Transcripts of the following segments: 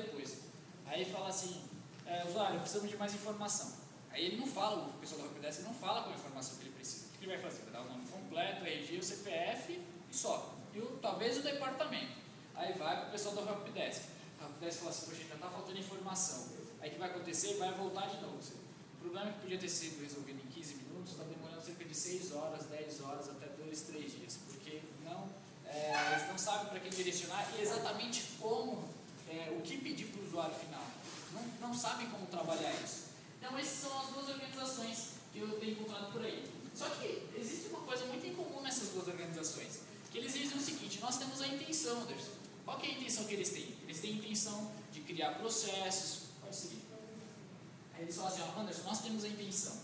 depois. Aí fala assim, usuário, precisamos de mais informação. Aí ele não fala, o pessoal da Helpdesk não fala com a informação que ele precisa. O que ele vai fazer? Vai dar o nome completo, o RG, o CPF e só. E talvez o departamento. Aí vai para o pessoal da Helpdesk. A Helpdesk fala assim, poxa, ainda está faltando informação. Aí o que vai acontecer? Vai voltar de novo. O problema é que podia ter sido resolvido em 15 minutos, está demorando cerca de 6 horas, 10 horas, até 2, 3 dias. Porque eles não sabem para quem direcionar e exatamente como, o que pedir para o usuário final. Não sabem como trabalhar isso. Então, essas são as duas organizações que eu tenho encontrado por aí. Só que existe uma coisa muito incomum nessas duas organizações, que eles dizem o seguinte, nós temos a intenção, Anderson. Qual que é a intenção que eles têm? Eles têm a intenção de criar processos. Pode seguir. Aí eles falam assim, Anderson, nós temos a intenção.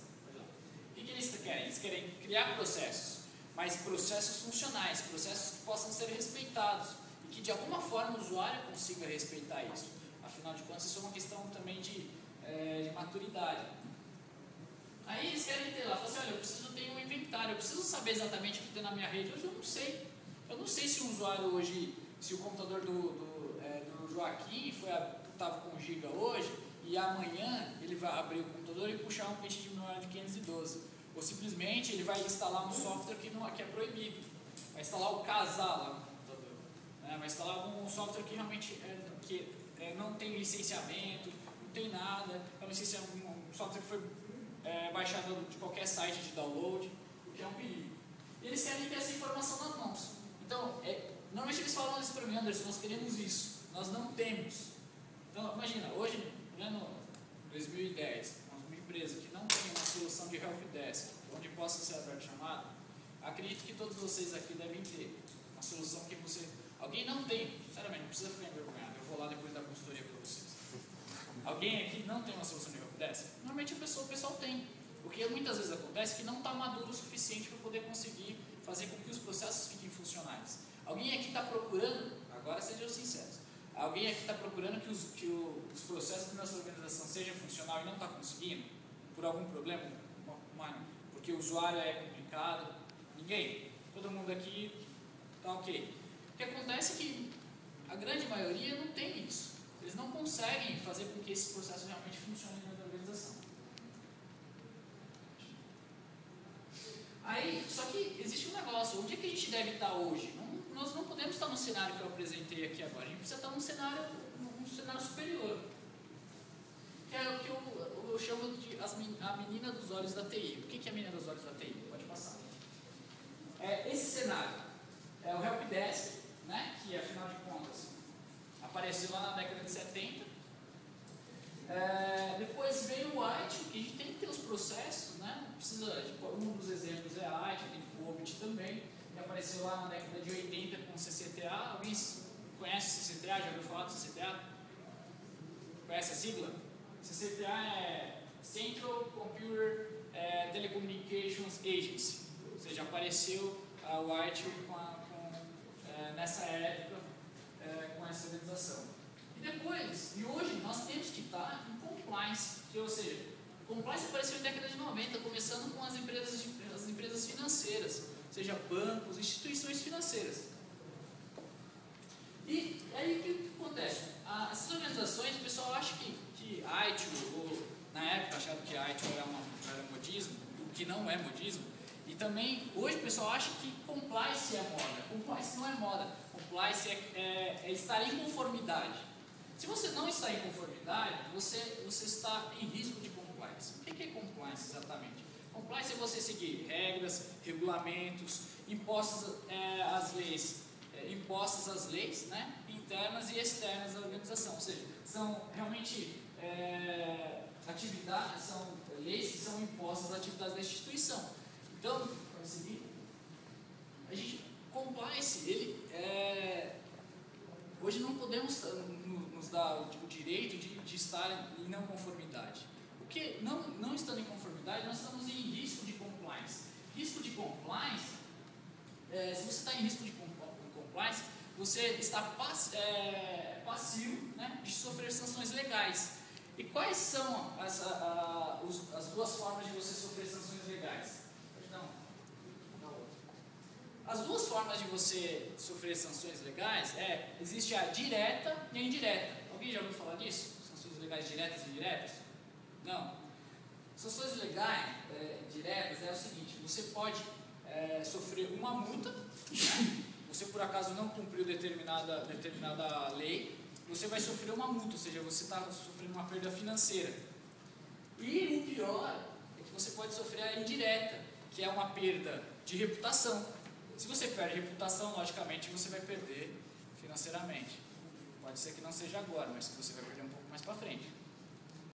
O que eles querem? Eles querem criar processos, mas processos funcionais, processos que possam ser respeitados e que de alguma forma o usuário consiga respeitar isso. Afinal de contas, isso é uma questão também de maturidade. Aí eles querem ter lá, falam assim, olha, eu preciso ter um inventário, eu preciso saber exatamente o que tem na minha rede. Hoje eu não sei. Eu não sei se o usuário hoje, se o computador do Joaquim estava com 1 GB hoje e amanhã ele vai abrir o computador e puxar um pente de memória de 512. Ou simplesmente ele vai instalar um software que é proibido. Vai instalar o casal lá no computador. Vai instalar um software que realmente não tem licenciamento, não tem nada, é um software que foi baixado de qualquer site de download, o que é um perigo. E eles querem ter essa informação nas mãos. Então, normalmente eles falam isso para mim, Anderson, nós queremos isso, nós não temos. Então, imagina, hoje, no ano 2010, uma empresa que não tem uma solução de helpdesk, onde possa ser aberto chamado, acredito que todos vocês aqui devem ter uma solução que alguém não tem, sinceramente, não precisa ficar envergonhado, eu vou lá depois da consultoria para vocês. Alguém aqui não tem uma solução de helpdesk? Normalmente o pessoal tem. O que muitas vezes acontece é que não está maduro o suficiente para poder conseguir fazer com que os processos fiquem funcionais. Alguém aqui está procurando, agora sejam sinceros, alguém aqui está procurando que os processos da nossa organização sejam funcionais e não está conseguindo? Por algum problema? Porque o usuário é complicado? Ninguém? Todo mundo aqui está ok. O que acontece é que a grande maioria não tem isso. Eles não conseguem fazer com que esses processos realmente funcionem dentro da organização. Aí, só que existe um negócio, onde é que a gente deve estar hoje? Nós não podemos estar no cenário que eu apresentei aqui agora, a gente precisa estar num cenário superior. Que é o que eu chamo de a menina dos olhos da TI. O que é a menina dos olhos da TI? Pode passar. Esse cenário é o Helpdesk, né, que afinal de contas apareceu lá na década de 70. Depois veio o ITIL, que a gente tem que ter os processos, né? Um dos exemplos é a ITIL, tem o OBIT também, que apareceu lá na década de 80 com o CCTA. Alguém conhece o CCTA? Já ouviu falar do CCTA? Conhece a sigla? CCTA é Central Computer Telecommunications Agency, ou seja, apareceu o ITIL nessa época com essa organização. E hoje nós temos que estar em compliance, ou seja, compliance apareceu na década de 90, começando com as empresas financeiras, ou seja, bancos, instituições financeiras. E aí o que acontece? Essas organizações, o pessoal acha que ITIL, ou na época achava que ITIL era modismo, o que não é modismo, e também hoje o pessoal acha que compliance é moda. Compliance não é moda, compliance é estar em conformidade. Se você não está em conformidade, você está em risco de compliance. O que é compliance exatamente? Compliance é você seguir regras, regulamentos, impostas às leis, né, internas e externas da organização. Ou seja, são realmente atividades, são leis que são impostas às atividades da instituição. Então, para seguir, compliance, hoje não podemos nos dar o direito de estar em não conformidade. Porque não estando em conformidade, nós estamos em risco de compliance. Risco de compliance, se você está em risco de compliance, você está passivo, né, de sofrer sanções legais. E quais são as duas formas de você sofrer sanções legais? As duas formas de você sofrer sanções legais existe a direta e a indireta. Alguém já ouviu falar disso? Sanções legais diretas e indiretas? Não. Sanções legais diretas é o seguinte: você pode sofrer uma multa, né? Você por acaso não cumpriu determinada lei, você vai sofrer uma multa, ou seja, você está sofrendo uma perda financeira. E o pior é que você pode sofrer a indireta, que é uma perda de reputação. Se você perde reputação, logicamente você vai perder financeiramente. Pode ser que não seja agora, mas você vai perder um pouco mais para frente.